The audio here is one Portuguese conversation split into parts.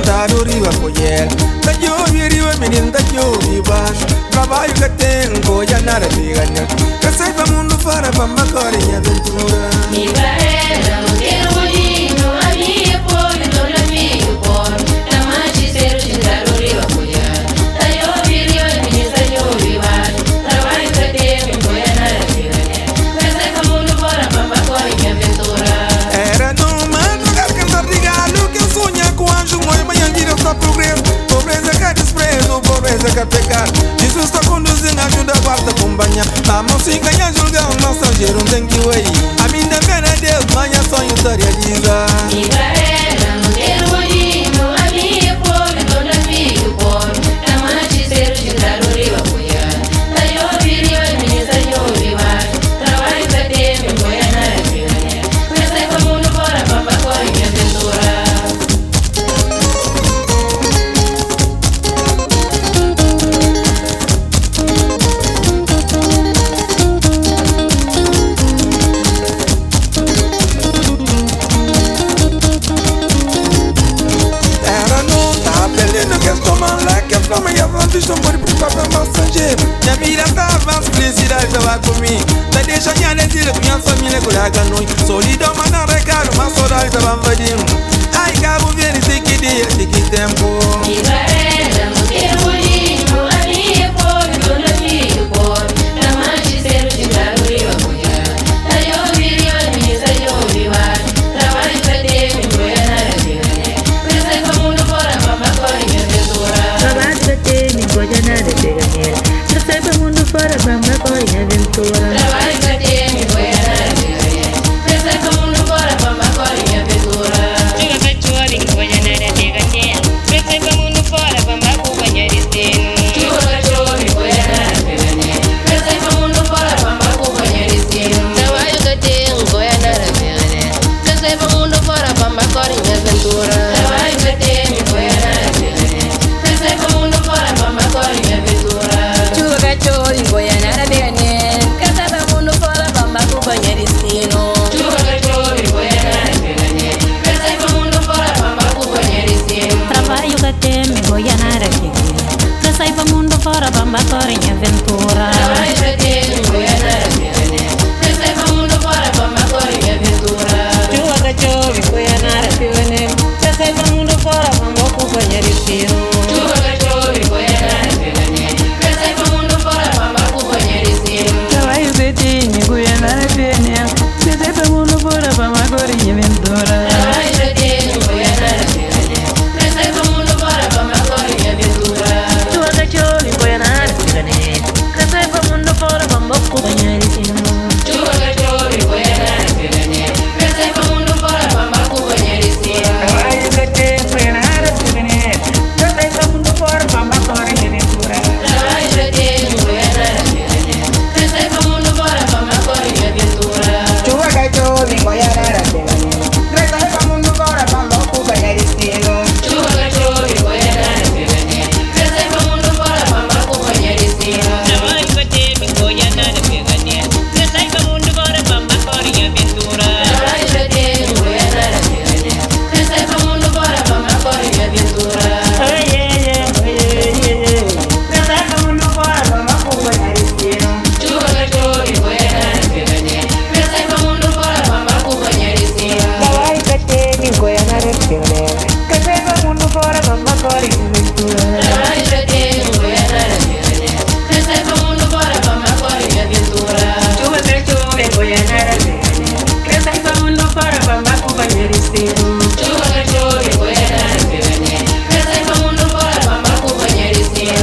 sentado riba colher. Da jovi riba menino da jovi baixo. Trabalho que tenho, já nada me ganha. Cacei pra mundo fora, pra macora em aventura. Mi barrera, não quero bolinho, a minha pobre, dona minha pobre. Da manche, ser de dar o riba colher. Da jovi riba menino da jovi baixo. Trabalho que tenho, já nada me ganha. Cacei pra mundo fora, pra macora em aventura. Era numa lugar que não regalo. Quem sonha com anjo, morre, manhã vira só progresso. Pobreza que é desprezo, pobreza que é pecado. Jesus está conduzindo, ajuda a guarda acompanha. A mão se ganha, julga o mensageiro, tem que ir. A mim depende de Deus, manhã sonho se realiza. Mi barrera, não quero bolinho, a minha pobre, dona minha pobre. Da manche, ser de dar o riba colher. Da jovi riba menino da jovi baixo. Trabalho que tenho, já nada me ganha. Cacei pra mundo fora, pra macora em aventura. Era não tá apelando que estou mal lá. Que estou meio avançado, estou por papel mensageiro. Minha vida tá avançada, felicidade vai por mim. Da deixa minha desira, minha família curaga noi. Solidão, mas não recado, mas saudade tá bambadinho. Ai, cabo viene, sei que dia, sei que tempo. Mi barrera, não quero bolinho, a minha pobre, dona minha pobre. Da manche, ser de dar o riba colher. Da jovi riba menino da jovi baixo. Trabalho que tenho, já nada me ganha. Cacei pra mundo fora, pra macora em aventura. Trabalho que tenho, já nada te ganhar. Cacei pra mundo fora, pra macora em aventura. Trabalho que tenho, já nada me ganha. Cacei pra mundo fora, pra macora em aventura. Chuva cachorro, coisa nada te ganhar. Cresce pra mundo fora, pra acompanhar destino. Chuva cachorro, já nada me ganha. Cacei pra mundo fora, pra acompanhar destino. Trabalho que tenho, já nada me ganhar. Cresce pra mundo fora, pra acompanhar aventura. Trabalho que tenho, já nada me ganha. Cacei pra mundo fora, pra acompanhar aventura. Chuva cachorro, coisa nada te ganhar. Cresce pra mundo fora, pra acompanhar destino. Chuva cachorro, já nada me ganha. Cacei pra mundo fora, pra acompanhar destino. Trabalho que tenho, já nada te ganhar. Cacei pra mundo fora, pra macora em aventura. Trabalho que tenho, já nada me ganha. Cacei pra mundo fora, pra acompanhar aventura. Chuva cachorro, coisa nada te ganhar. Cresce pra mundo fora, pra acompanhar destino. Chuva cachorro, já nada me ganha. Cacei pra mundo fora, pra acompanhar destino. Trabalho que tenho, já nada te ganhar. Cacei pra mundo fora, pra macora em aventura. Trabalho que tenho, já nada me ganha. Cacei pra mundo fora, pra acompanhar aventura. Chuva cachorro, já nada te ganhar. Cacei pra mundo fora, pra acompanhar destino. Chuva cachorro, já nada me ganha. Cacei pra mundo fora, pra acompanhar destino. Trabalho que tenho, já nada te ganhar. Cacei pra mundo fora, pra macora em aventura. Trabalho que tenho, já nada me ganha. Cacei pra mundo fora, pra acompanhar aventura. Chuva cachorro, já nada te ganhar. Cresce pra mundo fora, pra acompanhar destino. Chuva cachorro, já nada me ganha. Cacei pra mundo fora, pra acompanhar destino. Trabalho que tenho, já nada te ganhar. Cresce pra mundo fora, pra acompanhar aventura. Trabalho que tenho, já nada me ganha. Cacei pra mundo fora, pra acompanhar aventura. Cresce pra mundo fora, pra acompanhar destino. Chuva cachorro, já nada me ganha. Cacei pra mundo fora, pra acompanhar destino. Trabalho que tenho, já nada te ganhar. Cresce pra mundo fora, pra macora em aventura. Trabalho que tenho, já nada me ganha. Cacei pra mundo fora, pra acompanhar aventura. Chuva cachorro, já nada te ganhar. Cresce pra mundo fora, pra acompanhar destino. Chuva cachorro, já nada me ganha. Cacei pra mundo fora, pra acompanhar destino.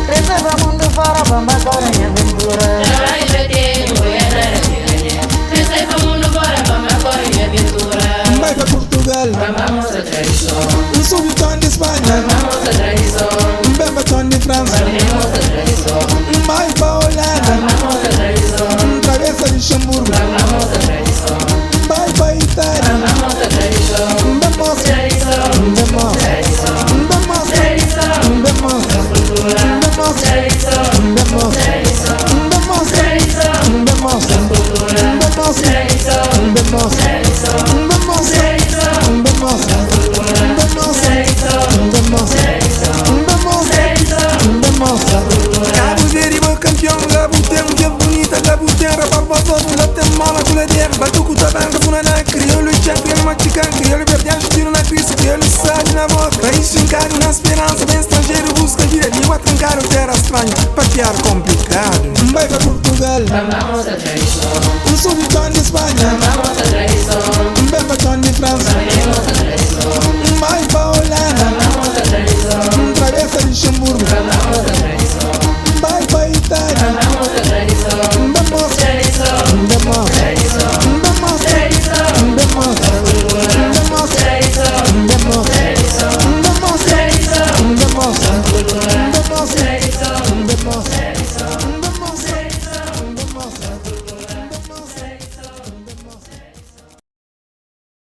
Cresce pra mundo fora, pra macora em aventura. Trabalho que tenho, já nada me ganha. Cacei pra mundo fora, pra acompanhar aventura. Vai pra Portugal, Vamos a tradição, um subtão de Espanha, vamos a tradição, um bembatão de França, vamos a tradição, mais pra Holanda, vamos a tradição, travessa de Luxemburgo, vamos a tradição, vai pra Itália, vamos a tradição, vamos, tradição, vamos, tradição, vamos, tradição, vamos, cultura, vamos, tradição, vamos, tradição, vamos, tradição. Gabuteng, que bonita, Gabuteng, rapapapop, não tem mala, coladeira. Batuco tá banca, funana, crioulo, champion, machican, crioulo, verdeante, tiro na crise, crioulo, sabe na boca. País fincado na esperança, bem estrangeiro, busca vida, língua trancada, terra estranha, patear complicado. Vai pra Portugal, Amamos a tradição, sou de John de Espanha, amamos a tradição, vai pra John de França, amamos a tradição, vai pra Holanda, amamos a tradição, travessa de Luxemburgo, amamos a tradição, vai pra Itália, amamos a tradição,